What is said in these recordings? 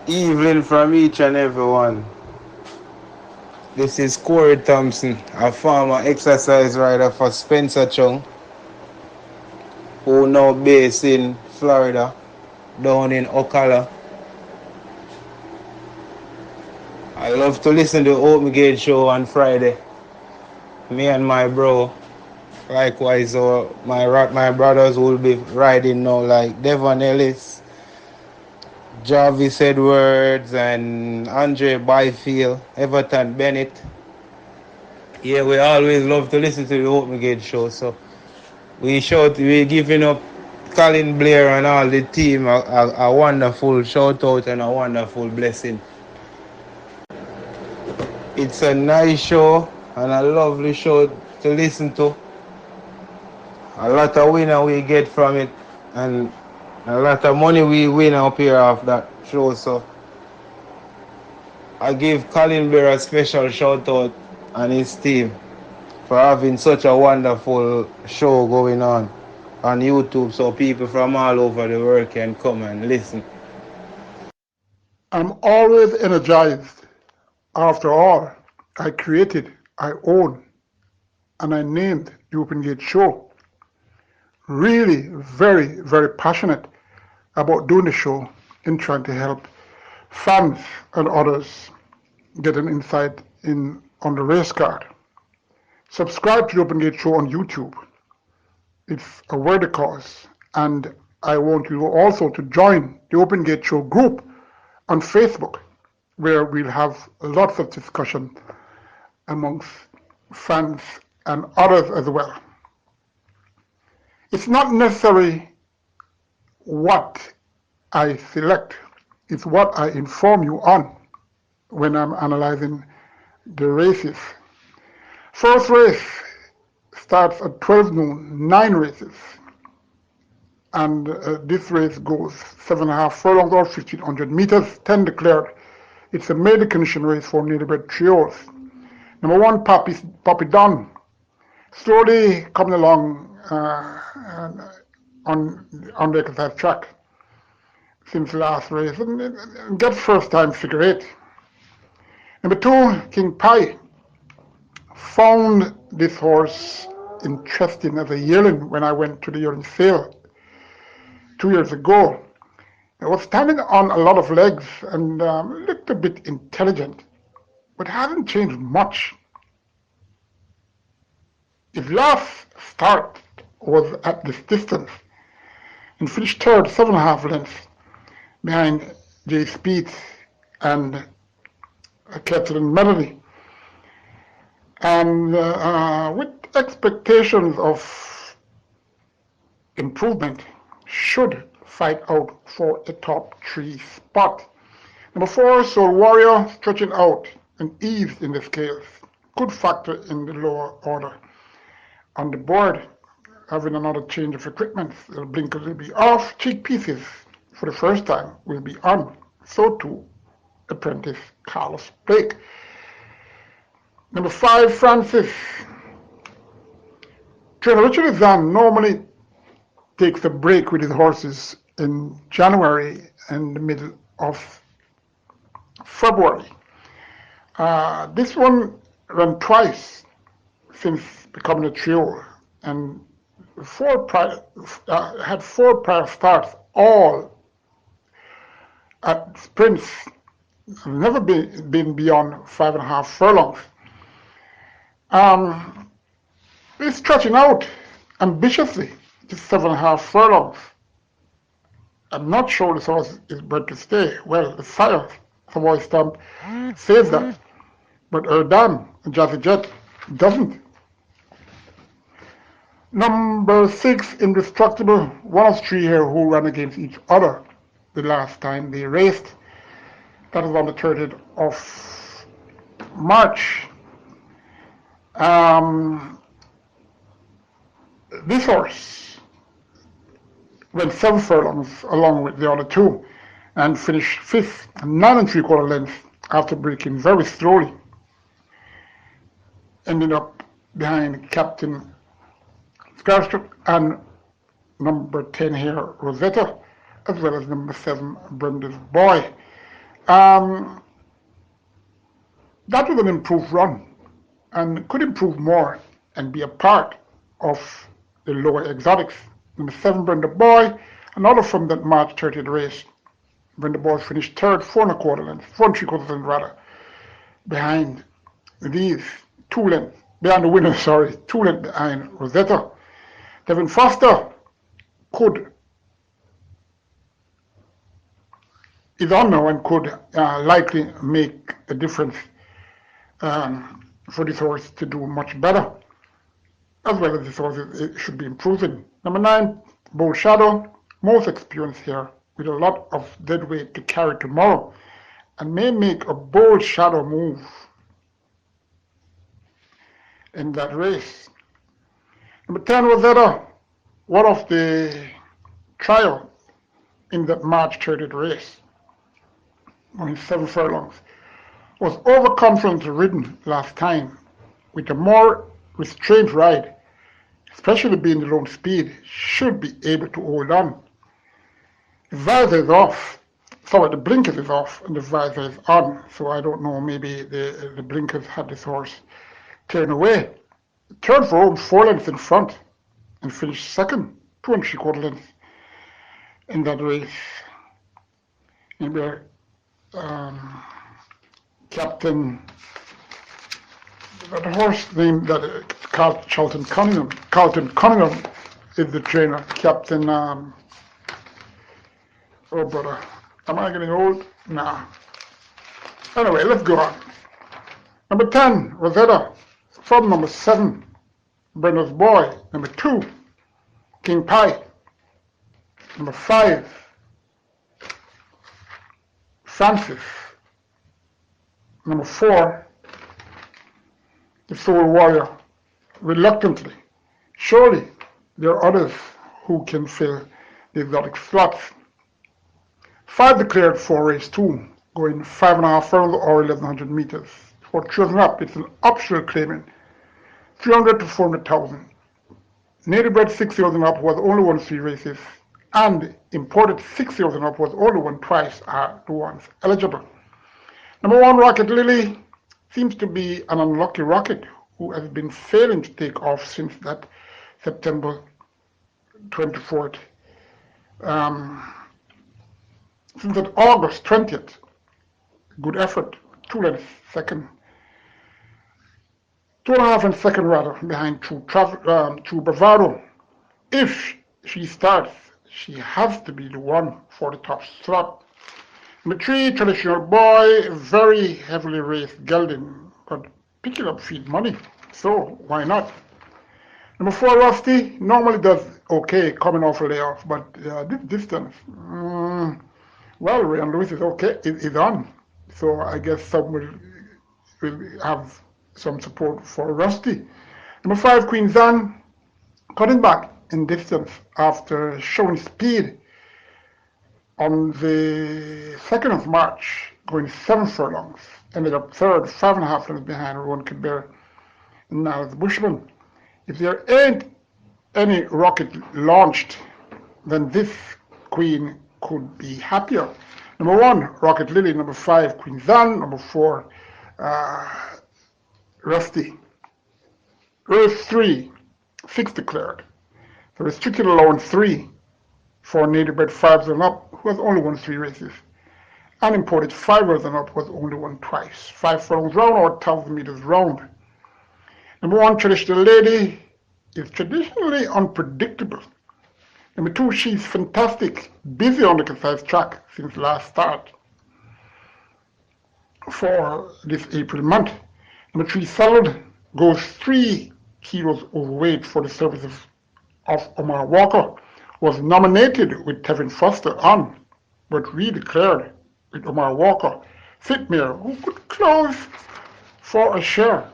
Evening from each and everyone. This is Corey Thompson, a former exercise rider for Spencer Chung, who now based in Florida, down in Ocala. I love to listen to the Open Gate show on Friday. Me and my bro, likewise, my brothers will be riding now, like Devon Ellis, Jarvis Edwards, and Andre Byfield, Everton Bennett. Yeah, we always love to listen to the Open Gate show, so we're giving up Colin Blair and all the team a wonderful shout out and a wonderful blessing. It's a nice show and a lovely show to listen to. A lot of winner we get from it and a lot of money we win up here off that show. So I give Colin Blair a special shout out and his team for having such a wonderful show going on YouTube, so people from all over the world can come and listen. I'm always energized. After all, I created, I own, and I named the Open Gate Show. Really very, very passionate about doing the show and trying to help fans and others get an insight on the race card. Subscribe to the Open Gate Show on YouTube. It's a worthy cause, and I want you also to join the Open Gate Show group on Facebook, where we'll have lots of discussion amongst fans and others as well. It's not necessarily what I select, it's what I inform you on when I'm analyzing the races. First race starts at 12 noon, 9 races. And this race goes 7.5 furlongs or 1,500 meters, 10 declared. It's a maiden condition race for newly bred trios. Number 1, Poppy Don, slowly coming along on the exercise track since the last race and gets first time figure 8. Number 2, King Pie. Found this horse interesting as a yearling when I went to the yearling sale 2 years ago. It was standing on a lot of legs and looked a bit intelligent, but hasn't changed much. His last start was at this distance and finished third, 7.5 lengths behind Jay Speed and Kathleen Melody. And with expectations of improvement, should fight out for a top 3 spot. Number 4, Soul Warrior, stretching out and eased in the scales. Good factor in the lower order. On the board, having another change of equipment. The blinkers will be off. Cheek pieces for the first time will be on. So too, Apprentice Carlos Blake. Number 5, Francis. Trainer Richard Zahn normally takes a break with his horses in January and the middle of February. This one ran twice since becoming a trio and had 4 prior starts, all at sprints. Never been beyond 5.5 furlongs. He's stretching out ambitiously to 7.5 furlongs. I'm not sure this horse is bred to stay. Well, the sire, Savoy Stamp, says that, but Erdan, Jazzy Jet, doesn't. Number 6, Indestructible, one of 3 here who ran against each other the last time they raced. That was on the 30th of March. This horse went 7 furlongs along with the other 2 and finished 5th, 9 3/4 lengths after breaking very slowly. Ending up behind Captain Scarstruck and number 10 here, Rosetta, as well as number 7, Brenda's Boy. Um, that was an improved run and could improve more and be a part of the lower exotics. Number 7, Brenda Boy, another from that March 30th race. Brenda Boy finished third, 4 1/4 lengths, 4 3/4 lengths rather, behind these 2 lengths, behind the winner, sorry, 2 lengths behind Rosetta. Devin Foster is on now and could likely make a difference for this horse to do much better, as well as this horse it should be improving. Number 9, Bold Shadow, most experienced here, with a lot of dead weight to carry tomorrow, and may make a Bold Shadow move in that race. Number 10, Rosetta, one of the trial in that March 30th race, on 7 furlongs, was overconfident ridden last time with a more restrained ride, especially being the lone speed, should be able to hold on. The visor is off. Sorry, the blinkers is off and the visor is on, so I don't know, maybe the blinkers had this horse turned away. Turned for home 4 lengths in front and finished second, 2 3/4 lengths in that race. And where Captain, the horse name that Carlton Cunningham is the trainer. Captain, oh brother, am I getting old? Nah. Anyway, let's go on. Number 10, Rosetta, from number 7, Brenda's Boy. Number 2, King Pie. Number 5, Francis. Number 4, the Soul Warrior. Reluctantly. Surely there are others who can fill the exotic slots. 5 declared for race 2, going 5.5 furlongs or 1,100 meters. For chosen up, it's an optional claiming 300 to 400,000. Native bred 6 years and up was only won 3 races, and imported 6 years and up was only won twice are the ones eligible. Number 1, Rocket Lily, seems to be an unlucky rocket who has been failing to take off since that September 24th. Since that August 20th. Good effort. 2 lengths second. 2.5 and second rather behind True Bravado. If she starts, she has to be the one for the top slot. Number 3, Traditional Boy, very heavily raced gelding, but picking up feed money, so why not? Number 4, Rusty, normally does okay coming off a layoff, but this distance, well, Ryan Lewis is okay, is on, so I guess some will have some support for Rusty. Number 5, Queen Zan, cutting back in distance after showing speed on the 2nd of March, going 7 furlongs, ended up third, 5.5 lengths behind Rowan Kildare and Niles Bushman. If there ain't any rocket launched, then this queen could be happier. Number 1, Rocket Lily. Number 5, Queen Zan. Number 4, Rusty. Race 3, 6 declared. The restricted allowance 3 for native bred 5s and up, who has only won 3 races. And imported 5ers and up, was only won twice. 5 furlongs round or 1,000 meters round. Number 1, Traditional Lady, is traditionally unpredictable. Number 2, she's fantastic, busy on the concise track since last start for this April month. Number 3, Solid, goes 3 kilos overweight for the services of Omar Walker, was nominated with Tevin Foster on, but redeclared with Omar Walker, Fitmere, who could close for a share.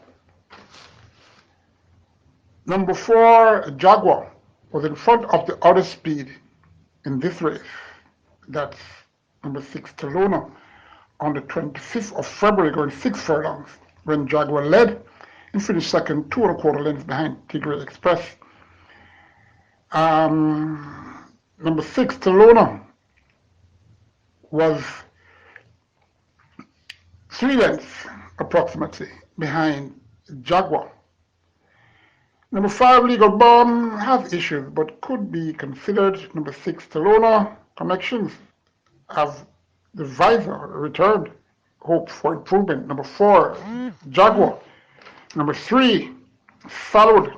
Number 4, Jaguar, was in front of the other speed in this race. That's number 6, Kelowna, on the 25th of February, going 6 furlongs, when Jaguar led and finished second, 2 1/4 lengths behind Tigray Express. Number 6, Telona, was 3 lengths approximately behind Jaguar. Number 5, Legal Bomb, has issues but could be considered. Number 6, Telona, Connections, have the visor returned, hope for improvement. Number 4, Jaguar. Number 3, Followed.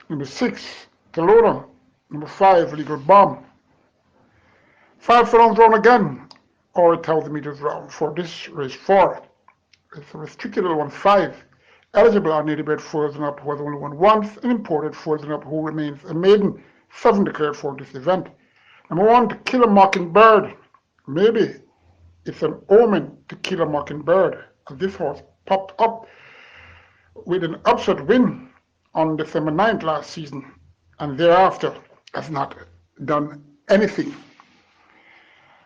Number 6, Telona. Number 5, Legal Bomb. 5 furlongs round again, or 1,000 meters round for this race 4. It's a restricted L15. Eligible are native bred foals and up who has only won once, and imported foals and up who remains a maiden. 7 declared for this event. Number 1, To Kill a Mockingbird. Maybe it's an omen to kill a mockingbird, as this horse popped up with an upset win on December 9th last season, and thereafter has not done anything.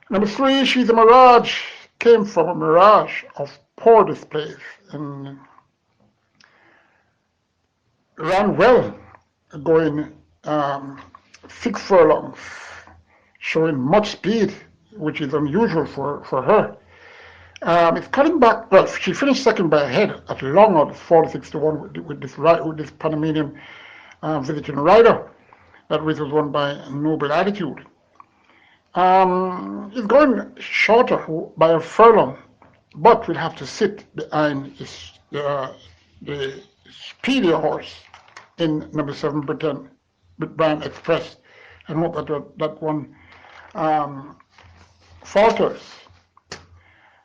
Number 3, She's a Mirage, came from a mirage of poor displays and ran well, going 6 furlongs, showing much speed, which is unusual for her. It's cutting back. Well, she finished second by a head at long odds, 46-1 with this Panamanian visiting rider. That race was won by Noble Attitude. It's going shorter by a furlong, but we'll have to sit behind the speedier horse in number 7, Brian Express, and hope that one falters.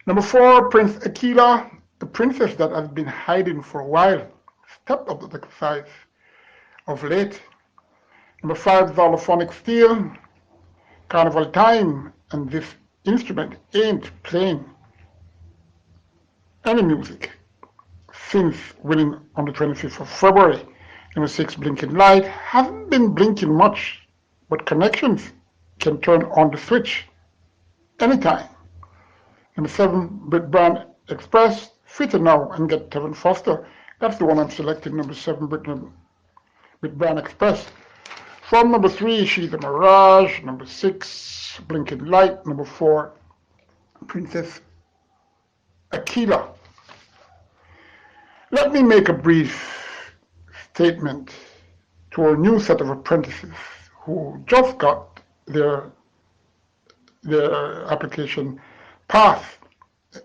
Number 4, Prince Aquila, the princess that has been hiding for a while, stepped up the size of late. Number 5, Xylophonic Steel, Carnival Time, and this instrument ain't playing any music since winning on the 25th of February. Number 6, Blinking Light, hasn't been blinking much, but Connections can turn on the switch anytime. Number 7, Brand Express, fitter now and get Tevin Foster. That's the one I'm selecting, number 7, Brand Express. From number 3, She's a Mirage. Number 6, Blinking Light. Number 4, Princess Aquila. Let me make a brief statement to our new set of apprentices who just got their application passed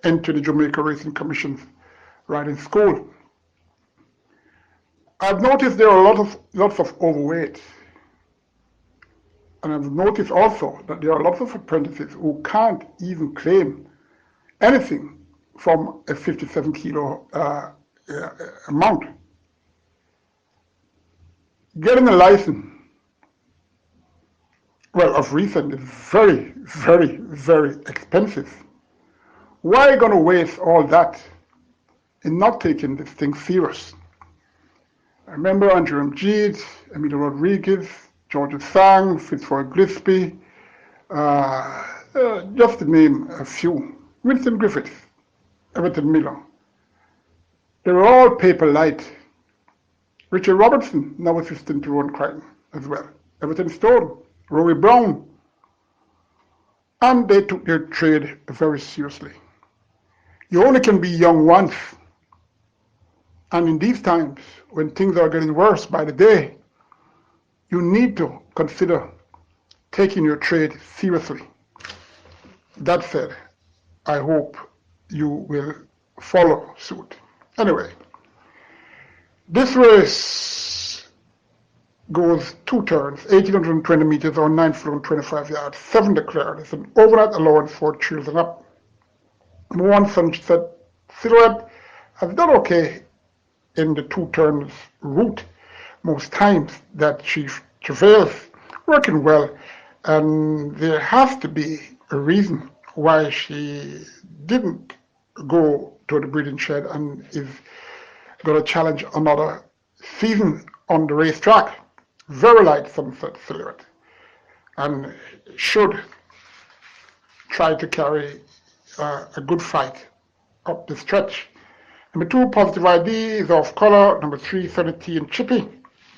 into the Jamaica Racing Commission's riding school. I've noticed there are lots of overweight, and I've noticed also that there are lots of apprentices who can't even claim anything from a 57 kilo amount. Getting a license, well, of recent is very, very, very expensive. Why are you going to waste all that in not taking this thing serious? I remember Andrew M. Jeed, Emilio Rodriguez, Georgia Sang, Fitzroy Gillespie, just to name a few. Winston Griffith, Everton Miller. They were all paper light. Richard Robertson, now assistant to Ron Crichton as well. Everton Stone, Rory Brown. And they took their trade very seriously. You only can be young once. And in these times, when things are getting worse by the day, you need to consider taking your trade seriously. That said, I hope you will follow suit. Anyway, this race goes 2 turns, 1,820 meters or 9 furlong 25 yards, 7 declared. It's an overnight allowance for trails and up. Number 1, Sunset Silhouette, has done okay in the 2 turns route most times that she travails, working well, and there has to be a reason why she didn't go to the breeding shed and is going to challenge another season on the racetrack. Very light Sunset Silhouette, and should try to carry a good fight up the stretch. Number 2, Positive ID is off color. Number 3, Sanity and Chippy,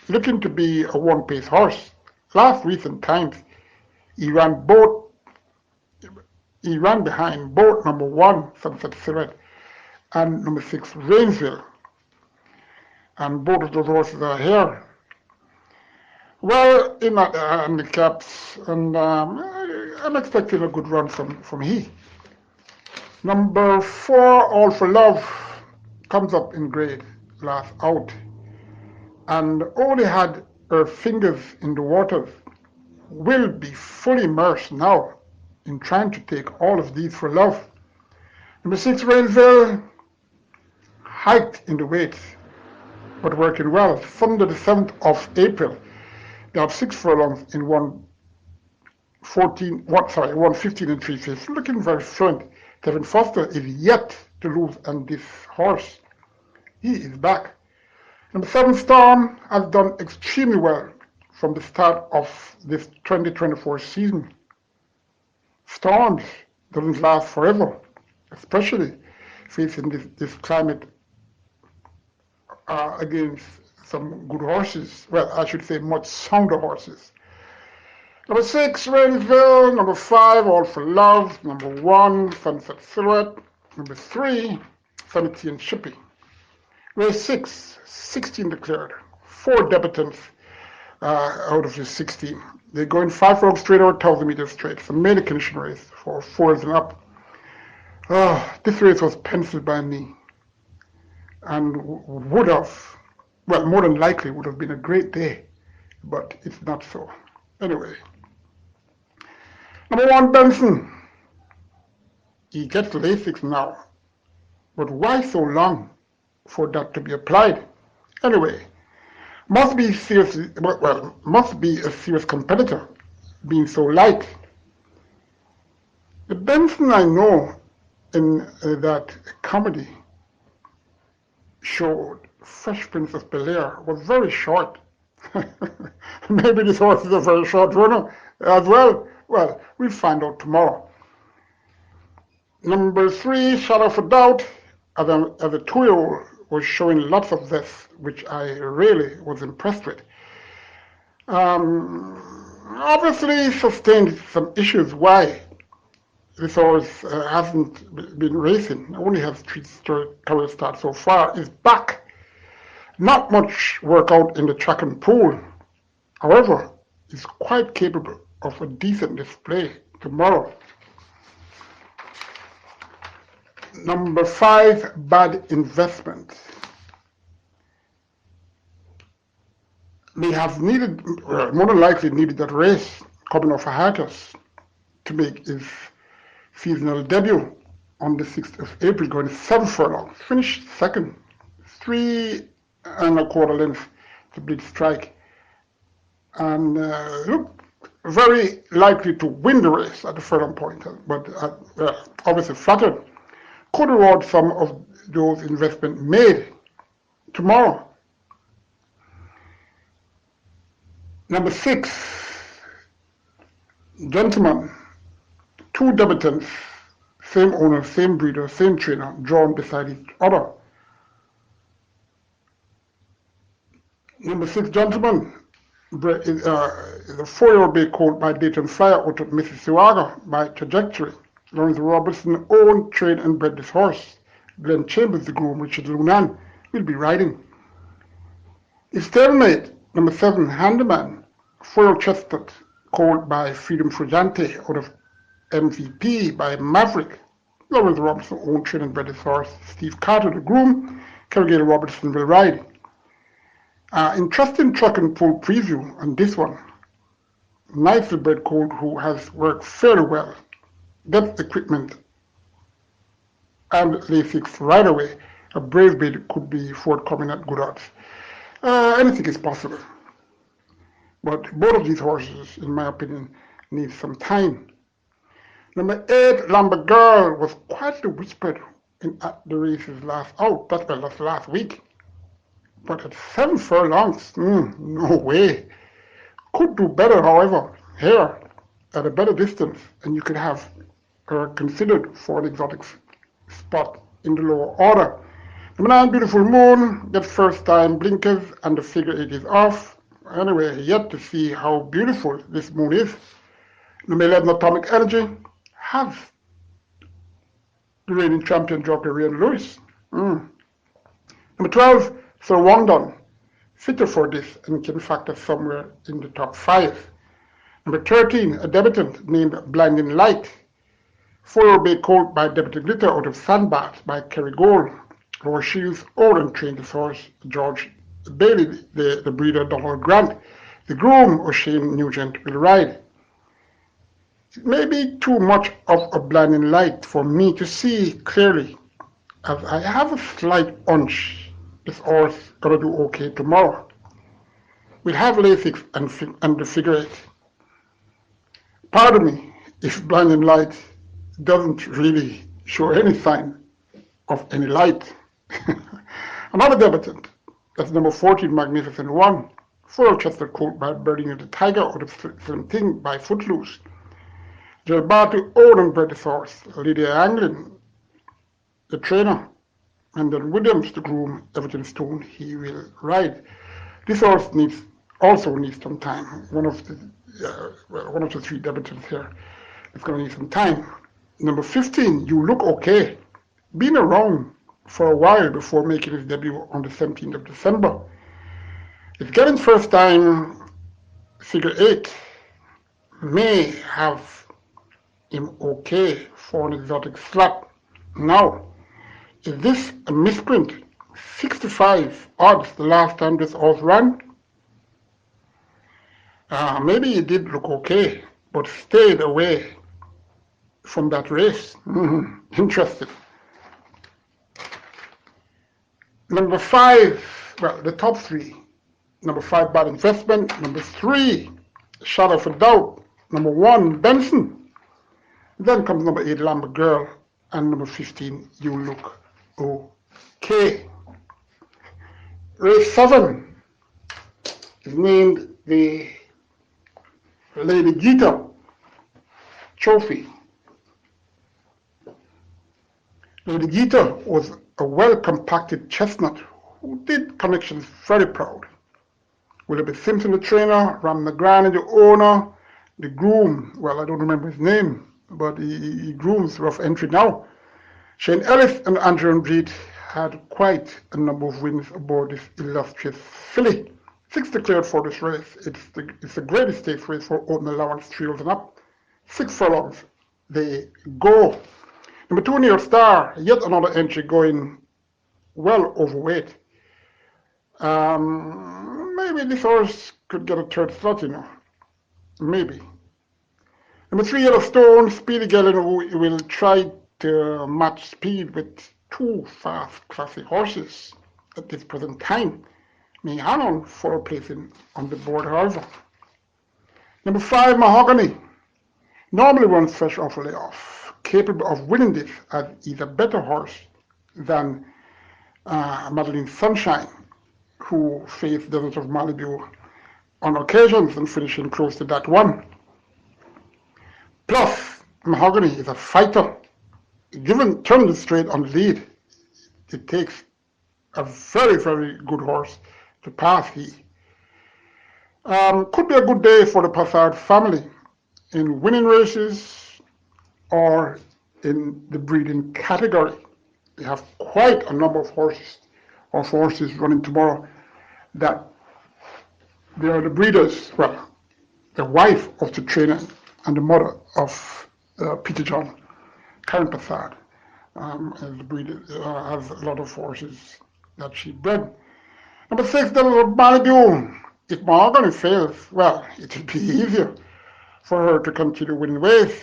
looking to be a one-pace horse. Last recent times, he ran both. He ran behind both number 1, Sunset Silhouette, and number 6, Rainsville. And both of those horses are here. Well, in the handicaps, and I'm expecting a good run from he. Number 4, All for Love, comes up in grade last out, and only had her fingers in the waters. Will be fully immersed now in trying to take all of these for love. Number 6, Rainsville, hiked in the weights, but working well. Sunday the 7th of April, they have 6 furlongs in 115 and 3/5, looking very fluent. Kevin Foster is yet to lose, and this horse, he is back. Number 7, Storm, has done extremely well from the start of this 2024 season. Storms doesn't last forever, especially facing this climate against some good horses. Well, I should say much sounder horses. Number 6, Rainsville. Number 5, All for Love. Number 1, Sunset Silhouette. Number 3, Sanity and Chippy. Race 6, 16 declared. 4 debutants out of the 16. They're going 5 furlongs straight or 1,000 meters straight. It's a main condition race for 4s and up. This race was penciled by me and would have, well, more than likely would have been a great day, but it's not so. Anyway, number 1, Benson. He gets Lasix now, but why so long for that to be applied? Anyway, must be a serious competitor, being so light. The Benson I know in that comedy show, Fresh Prince of Bel-Air, was very short. Maybe this horse is a very short runner as well. Well, we'll find out tomorrow. Number 3, Shadow for Doubt, as a 2-year-old, was showing lots of zest, which I really was impressed with. Obviously sustained some issues why this horse hasn't been racing, only has 3 career starts so far, is back. Not much workout in the track and pool. However, is quite capable of a decent display tomorrow. Number 5, Bad Investment. May have needed, more than likely needed that race coming off a hiatus to make his seasonal debut on the 6th of April, going 7 furlongs. Finished second, 3 1/4 lengths to Bleed Strike, and looked very likely to win the race at the furlong point, but obviously flattered. Could reward some of those investments made tomorrow. Number 6, Gentleman. 2 debutants, same owner, same breeder, same trainer, drawn beside each other. Number 6, Gentleman, is a 4-year-old bay colt by Dayton Flyer out of Mississauga by Trajectory. Lawrence Robertson owned, trained, and bred this horse. Glenn Chambers, the groom, Richard Lunan, will be riding. His stablemate, number 7, Handyman, 4-year-old chestnut, colt by Freedom Frugante out of MVP by Maverick. Lawrence Robertson owned, trained, and bred this horse. Steve Carter, the groom, Kerry Robertson will ride. Interesting track and pool preview on this one. Nicely bred colt who has worked fairly well. Gets equipment and Lasix right away. A brave bid could be forthcoming at good odds. Anything is possible. But both of these horses, in my opinion, need some time. Number 8, Lambert Girl, was quietly whispered at the races last out. That's last week. But at 7 furlongs, no way. Could do better, however, here at a better distance, and you could have her considered for an exotic spot in the lower order. Number 9, Beautiful Moon, gets first time blinkers and the figure 8 is off. Anyway, yet to see how beautiful this moon is. Number 11, Atomic Energy, has the reigning champion jockey Rian Lewis. Number 12, Sir Wongdon, fitter for this and can factor somewhere in the top 5. Number 13, a debutant named Blinding Light, 4-year colt by Deputy Glitter out of Sandbat by Kerry Gold. Lord Shields owned and trained his horse, George Bailey, the breeder Donald Grant. The groom, O'Shane Nugent, will ride. It may be too much of a blinding light for me to see clearly, as I have a slight hunch this horse gonna do okay tomorrow. We'll have Lasix and the figure 8. Pardon me if blinding light doesn't really show any sign of any light. Another debutant, that's number 14, Magnificent One, 4-Chester colt by Birding of the Tiger out of Slim Thing by Footloose. Gilberto owned and bred this horse, Lydia Anglin, the trainer, and then Williams, the groom, Everton Stone, he will ride. This horse also needs some time. One of the 3 debutants here is going to need some time. Number 15, You Look Okay, been around for a while before making his debut on the 17th of December. It's getting first time figure 8. May have him okay for an exotic slot. Now, is this a misprint? 65 odds the last time this horse ran? Maybe he did look okay, but stayed away from that race. Interesting. Number 5, well, the top 3. Number 5, Bad Investment. Number 3, Shadow for Doubt. Number 1, Benson. Then comes number 8, Lambert Girl. And number 15, You Look Okay. Race 7 is named the Lady Gita Trophy. Lady Gita was a well-compacted chestnut who did connections very proud. Willoughby Simpson, the trainer, Ram McGrane, the owner, the groom, well, I don't remember his name, but he grooms Rough Entry now. Shane Ellis and Andrew Breed had quite a number of wins aboard this illustrious filly. 6 declared for this race. It's the greatest stakes race for open allowance, 3 and up. 6 furlongs. They go. Number 2, New York Star, yet another entry going well overweight. Maybe this horse could get a 3rd slot, Maybe. Number 3, Yellowstone, Speedy Gallon, who will try to match speed with 2 fast classic horses at this present time. May hang on for a placing on the board, however. Number 5, Mahogany, normally runs fresh off a layoff, capable of winning this as he's a better horse than Madeline Sunshine, who faced Desert of Malibu on occasions and finishing close to that one. Plus, Mahogany is a fighter. Given turned straight on the lead, it takes a very, very good horse to pass he. Could be a good day for the Passard family in winning races or in the breeding category. They have quite a number of horses running tomorrow that they are the breeders, well, the wife of the trainer and the mother of Peter John. Karen Passard has a lot of horses that she bred. Number 6, Devil of Malibu. If Mahogany fails, well, it will be easier for her to continue winning ways.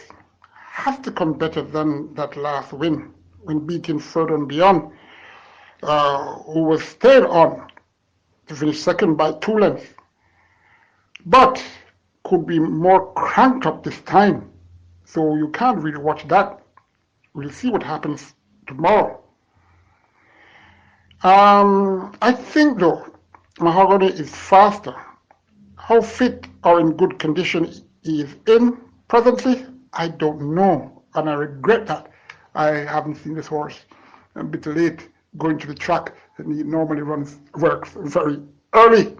Has to come better than that last win when beating Further and Beyond, who was stayed on to finish 2nd by 2 lengths, but could be more cranked up this time. So you can't really watch that. We'll see what happens tomorrow. I think, though, Mahogany is faster. How fit or in good condition he is in presently, I don't know, and I regret that. I haven't seen this horse a bit late going to the track, and he normally works very early.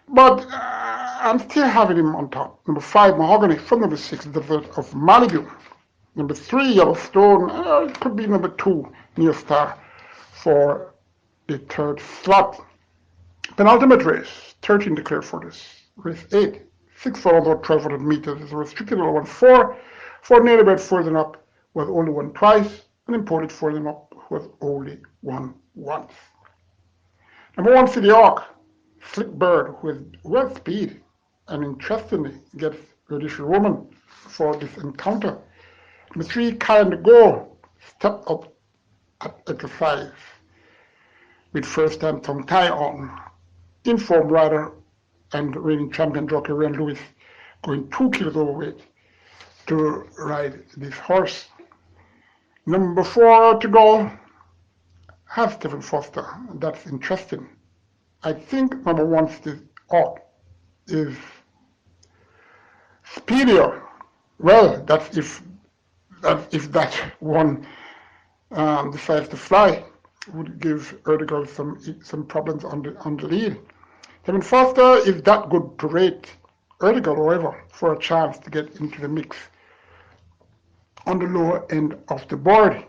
But I'm still having him on top. Number 5, Mahogany. From number 6, Desert of Malibu. Number 3, Yellowstone. It could be number 2, Near Star, for the third slot. Penultimate race, 13 declared for this. Race 8, 6 for about 1,200 meters. Is a restricted all 1-4. For native bred further up was only won twice, and imported further up was only won once. Number 1, City Hawk. Slick Bird with well speed, and interestingly gets the additional woman for this encounter. Number 3, Kind to Go, step up at exercise with first time tongue tie on. Informed rider and reigning champion jockey Ryan Lewis going 2 kilos overweight to ride this horse. Number 4 to go has Stephen Foster. That's interesting. I think number 1 is speedier. Well, that's if that one decides to fly, would give Erdogan some problems on the lead. Stephen Foster is that good to rate Erdogan, however, for a chance to get into the mix on the lower end of the board.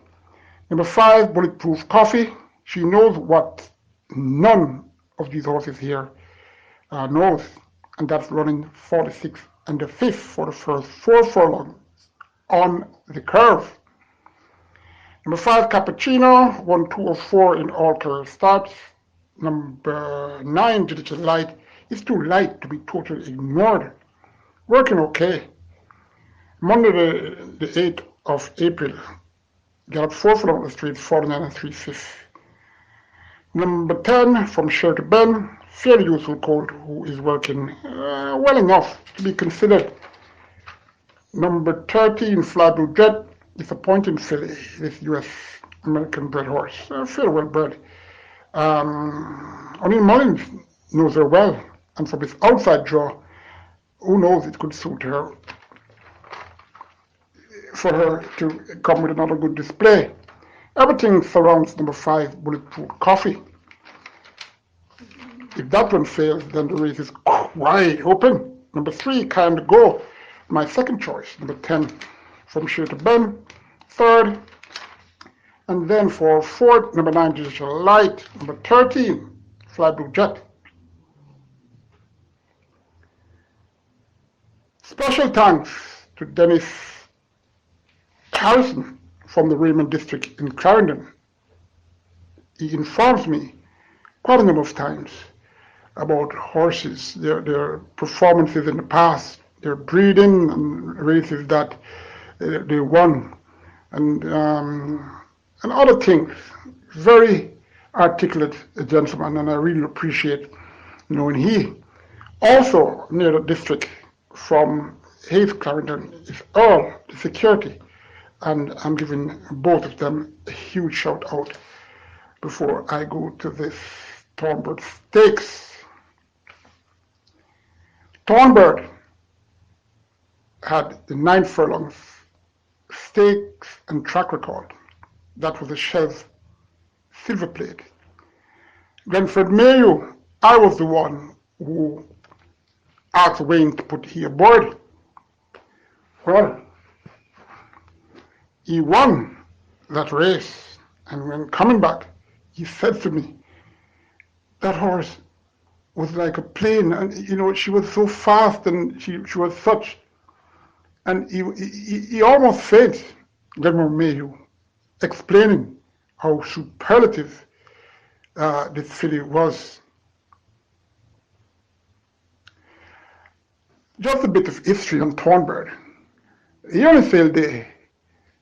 Number 5, Bulletproof Coffee. She knows what none of these horses here knows, and that's running 46 and the 5th for the first 4 furlongs on the curve. Number 5, Cappuccino, won 204 in all career starts. Number 9, Digital Light, is too light to be totally ignored. Working okay. Monday the 8th of April, got 4 furlongs on the street, 49 and 3/5. Number 10, From Share to Ben, fairly useful colt who is working well enough to be considered. Number 13, Fly Blue Jet, disappointing filly, this US American bred horse, fairly well bred. O'Neill Mullins knows her well, and from his outside draw, who knows, it could suit her, for her to come with another good display. Everything surrounds number 5, Bulletproof Coffee. If that one fails, then the race is wide open. Number 3, Kind to Go, my second choice. Number 10, From Share to Ben, third. And then for 4th, number 9, Digital Light. Number 13, Fly Blue Jet. Special thanks to Dennis Harrison from the Raymond District in Clarendon. He informs me quite a number of times about horses, their performances in the past, their breeding and races that they won, and other things. Very articulate gentleman, and I really appreciate knowing he. Also near the district from Hayes Clarendon is Earl, the security, and I'm giving both of them a huge shout out before I go to this Thornbird Stakes. Thornbird had the 9 furlongs stakes and track record. That was a Shells silver plate. Glenford Mayo, I was the one who asked Wayne to put he aboard. Well, he won that race, and when coming back, he said to me, that horse was like a plane, and she was so fast, and she was such, and he almost fainted, Glenmore Mayhew, explaining how superlative this filly was. Just a bit of history on Thornbird. The only sale day,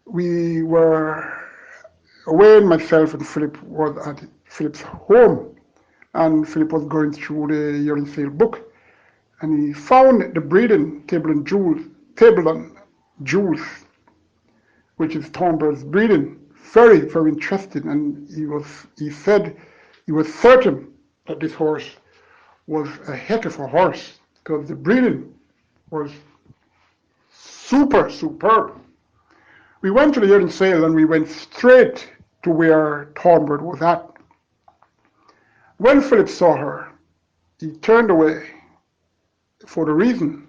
we were away, myself and Philip was at Philip's home, and Philip was going through the yearly sale book, and he found the breeding table and jewels, which is Thornbird's breeding, very, very interesting. And he said he was certain that this horse was a heck of a horse because the breeding was superb. We went to the yearling sale and we went straight to where Thornbird was at. When Philip saw her, he turned away for the reason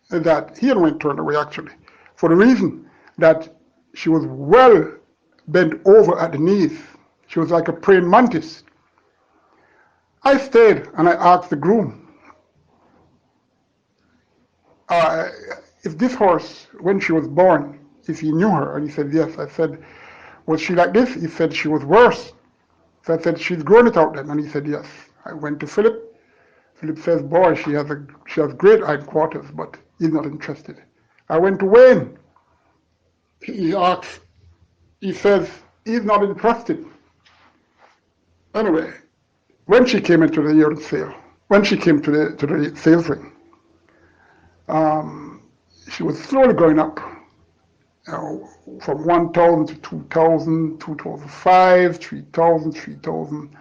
that he had went turned away actually, for the reason that she was well bent over at the knees. She was like a praying mantis. I stayed and I asked the groom, if this horse, when she was born, if he knew her, and he said yes. I said, was she like this? He said she was worse. So I said, she's grown it out then, and he said yes. I went to Philip. Philip says, boy, she has great hindquarters, but he's not interested. I went to Wayne. He asked, he says, he's not interested. Anyway, when she came into the yearly sale, when she came to the sales ring, she was slowly going up, from 1,000 to 2,000, 2,005, 3,000, 3,000,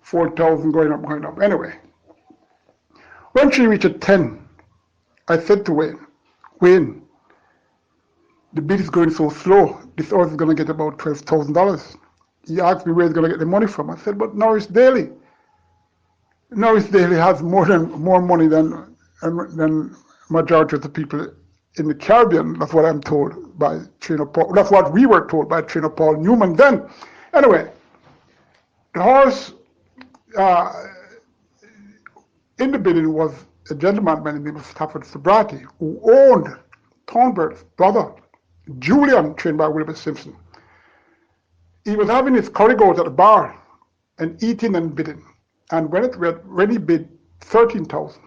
4,000, going up. Anyway, when she reached 10, I said to Wayne, the bid is going so slow, this horse is going to get about $12,000. He asked me where he's going to get the money from. I said, but Norris Daly has more money than majority of the people in the Caribbean. That's what I'm told by trainer Paul. That's what we were told by trainer Paul Newman then. Anyway, the horse in the bidding was a gentleman by the name of Stafford Sobrati, who owned Thornbird's brother, Julian, trained by Wilbur Simpson. He was having his curry goat at the bar and eating and bidding. And when he bid 13,000,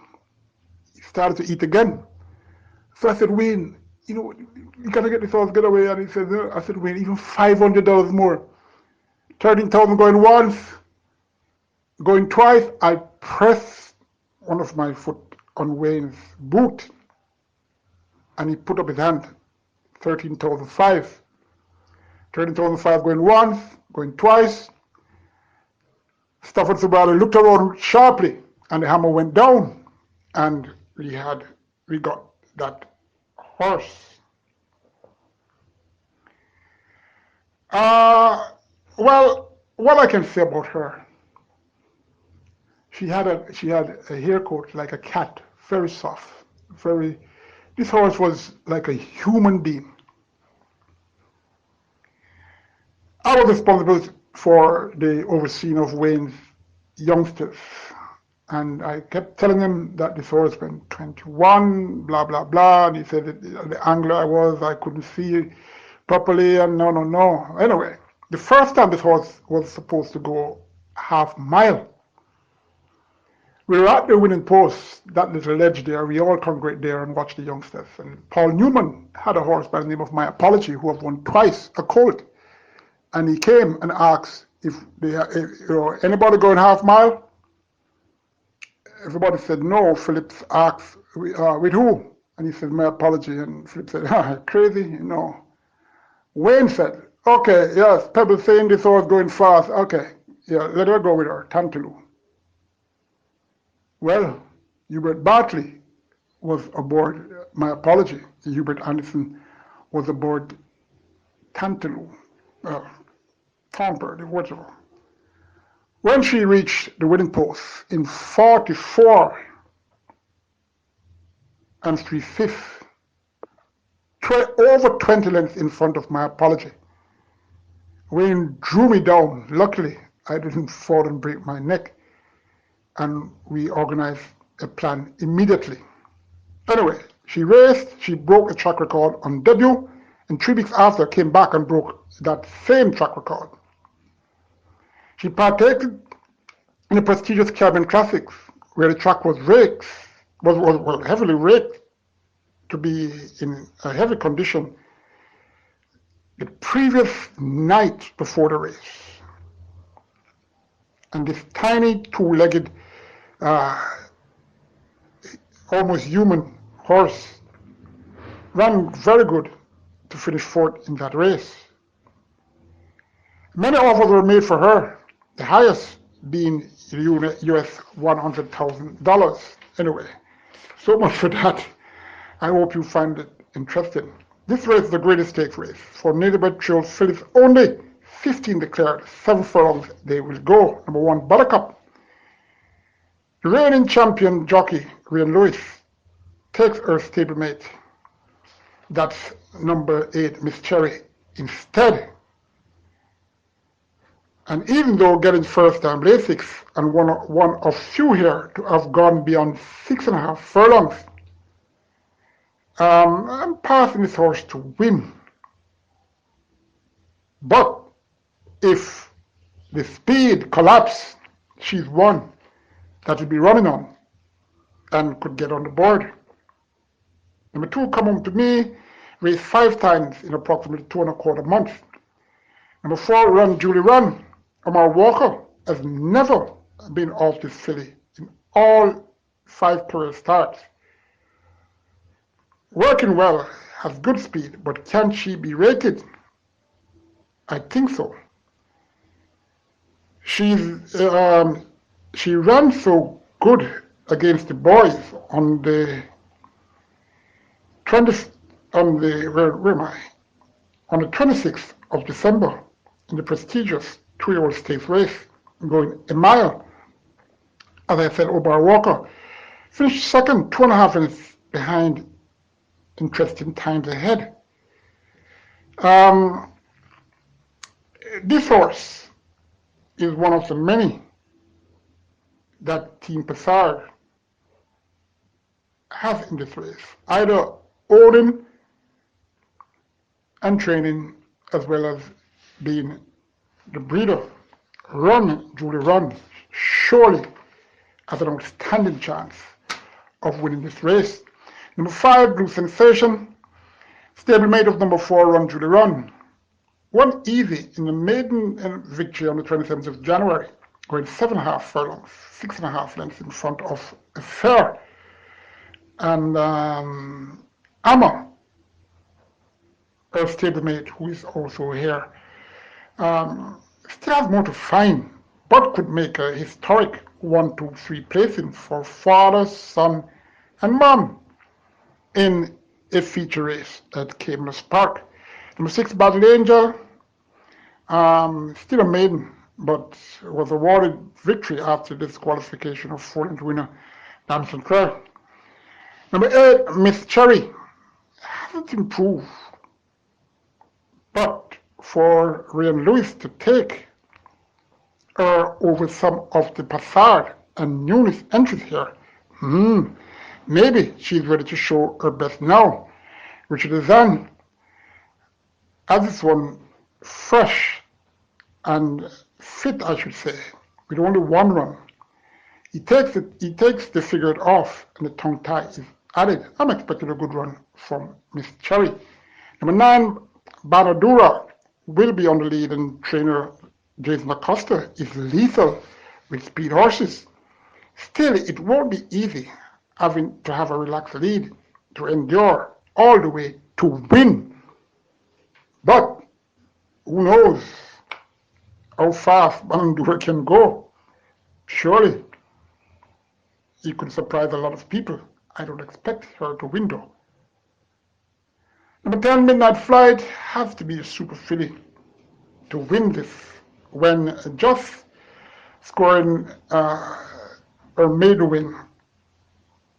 he started to eat again. So I said, Wayne, you gotta get this horse, get away. And he said, no. I said, Wayne, even $500 more. 13,000 going once, going twice. I pressed one of my foot on Wayne's boot, and he put up his hand. 13,005. 13,005 going once, going twice. Stafford Sobrati looked around sharply, and the hammer went down, and we got that horse. Well, what I can say about her, she had a hair coat like a cat, very soft, very. This horse was like a human being. I was responsible for the overseeing of Wayne's youngsters, and I kept telling him that this horse went 21, blah blah blah. And he said that the angler I couldn't see properly, and no. Anyway, the first time this horse was supposed to go half mile, we were at the winning post, that little ledge there. We all congregate there and watch the youngsters. And Paul Newman had a horse by the name of My Apology, who have won twice, a colt. And he came and asked if anybody going half mile. Everybody said no. Philip asked, with who? And he said, My Apology. And Philip said, crazy, Wayne said, okay, yes, Pebble saying this horse going fast. Okay, yeah, let her go with her, Tantaloo. Well, Hubert Bartley was aboard My Apology. Hubert Anderson was aboard Tantaloo, Thornbird, whatever. When she reached the winning post in 44 and 3/5, over 20 lengths in front of My Apology, Wayne drew me down. Luckily, I didn't fall and break my neck, and we organized a plan immediately. Anyway, she raced, she broke the track record on debut, and 3 weeks after came back and broke that same track record. She partaked in the prestigious Caribbean Classics, where the track was heavily raked to be in a heavy condition the previous night before the race. And this tiny two-legged, almost human horse ran very good to finish fourth in that race. Many offers were made for her, the highest being US $100,000. Anyway, so much for that. I hope you find it interesting. This race is the greatest stakes race for native bred trail fillies only, 15 declared, 7 furlongs they will go. Number 1, Buttercup. The reigning champion jockey, Rian Lewis, takes her stablemate. That's number 8, Miss Cherry, instead. And even though getting first time Lasix and one of few here to have gone beyond 6.5 furlongs, I'm passing this horse to win. But if the speed collapse, she's one that will be running on and could get on the board. Number 2, Come Home to Me, raced 5 times in approximately 2.25 months. Number 4, Run Julie Run. Omar Walker has never been off this filly in all 5 career starts. Working well, has good speed, but can she be rated? I think so. She ran so good against the boys on the 20th, on the 26th of December in the prestigious 3-year-old stakes race, going a mile. As I said, Omar Walker finished second, 2.5 minutes behind interesting times ahead. This horse is one of the many that Team Passard has in this race, either owning and training as well as being the breeder. Run, Julie Run, surely has an outstanding chance of winning this race. Number 5, Blue Sensation, stablemate of number 4, Run, Julie Run. Won easy in the maiden victory on the 27th of January, going 7.5 furlongs, 6.5 lengths in front of a fair. And Amma, her stablemate, who is also here, still has more to find, but could make a historic 1, 2, 3 placing for father, son, and mom in a feature race at Caymanas Park. Number 6, Battle Angel, still a maiden, but was awarded victory after disqualification of 4th winner Dan Sinclair. Number 8, Miss Cherry, hasn't improved, but for Rian Lewis to take her over some of the Passard and Nunes entries here, maybe she's ready to show her best now. Richard Azan has this one fresh and fit, I should say, with only 1 run. He takes the figured off and the tongue tie is added. I'm expecting a good run from Miss Cherry. Number 9, Banadura will be on the lead, and trainer Jason Acosta is lethal with speed horses. Still, it won't be easy having to have a relaxed lead to endure all the way to win. But who knows how fast Banadura can go? Surely he could surprise a lot of people. I don't expect her to win though. Number 10, Midnight Flight, has to be a super filly to win this, when just scoring her maiden win,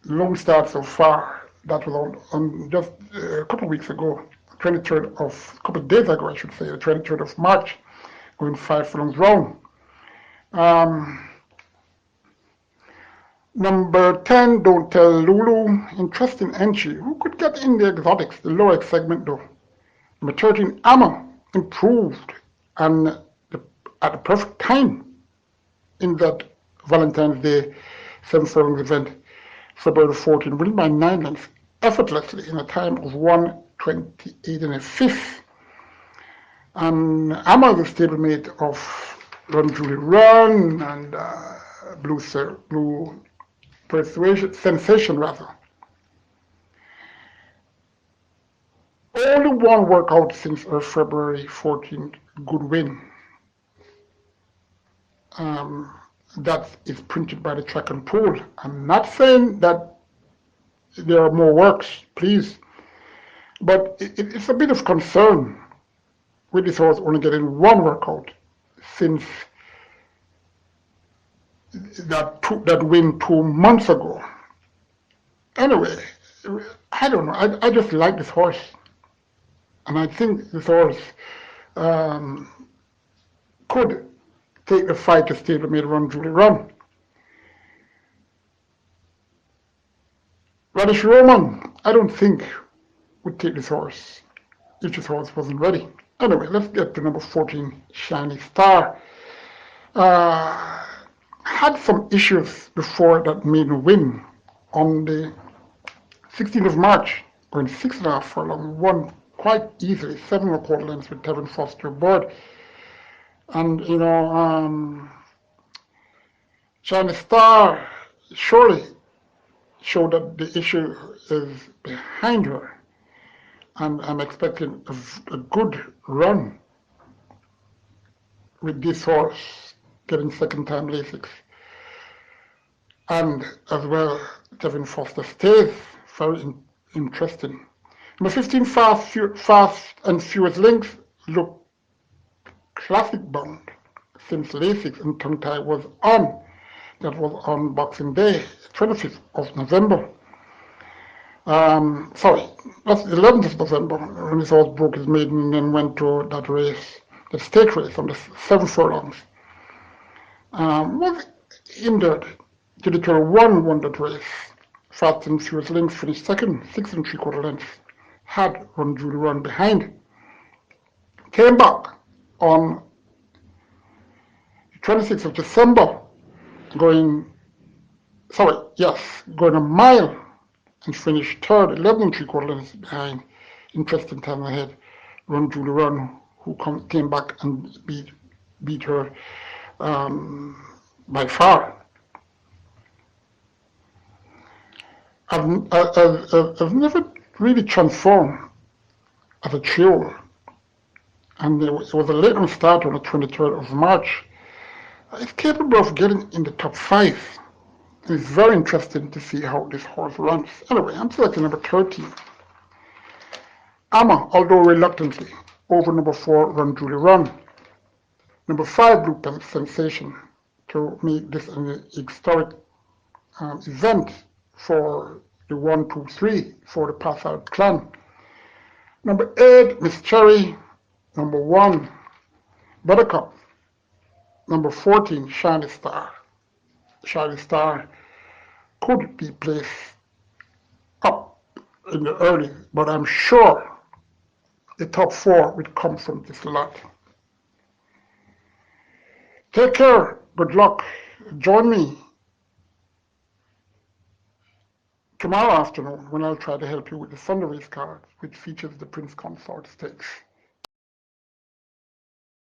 long start so far. That was on just a couple of weeks ago, a couple of days ago, I should say, the 23rd of March, going 5 furlongs round. Number 10, Don't Tell Lulu, interesting entry. Who could get in the exotics, the lower segment though? Number 13, Amma, improved and at the perfect time in that Valentine's Day 7 furlong event, February 14, winning by 9 lengths effortlessly in a time of 1:28 1/5. And Amma is the stablemate of Run Julie Run and Blue Sensation rather. Only 1 workout since her February 14th good win. That is printed by the Track and Pool. I'm not saying that there are more works, please, but it's a bit of concern with this horse only getting one workout since that win 2 months ago. Anyway, I don't know. I just like this horse. And I think this horse could take the fight to stablemate Run Julie Run. Radish Roman, I don't think would take this horse if this horse wasn't ready. Anyway, let's get to number 14, Shiny Star. Had some issues before that maiden win on the 16th of March, going 6.5 furlong, won quite easily, 7.25 lengths with Tevin Foster aboard. And, Shiny Star surely showed that the issue is behind her. And I'm expecting a good run with this horse getting second time Lasix. And as well, Tevin Foster stays very interesting. Number 15, Fast and Furious Links, look classic bound since Lasix and tongue tie was on. That was on Boxing Day, 25th of November. Sorry, that's the 11th of November when his horse broke his maiden and then went to that race, the stake race on the 7 furlongs. Was injured. Territory 1 won that race. Fast and Furious Links finished second, 6 3/4 lengths. Had Run Julie Run behind. Came back on the 26th of December, going a mile and finished third, 11 3/4 lengths behind. Interesting time ahead. Run Julie Run, who came back and beat her by far. I've never really transformed as a trio, and it was a late on start on the 23rd of March. It's capable of getting in the top 5. It's very interesting to see how this horse runs. Anyway, I'm selecting number 13. Amma, although reluctantly, over number 4, Run Julie Run. Number 5, Blue Pen Sensation, to make this an historic event for the 1, 2, 3 for the Pass Out clan. Number 8, Miss Cherry. Number 1, Buttercup. Number 14, Shiny Star. Shiny Star could be placed up in the early, but I'm sure the top 4 will come from this lot. Take care. Good luck. Join me tomorrow afternoon when I'll try to help you with the Sunday race card, which features the Prince Consort Stakes.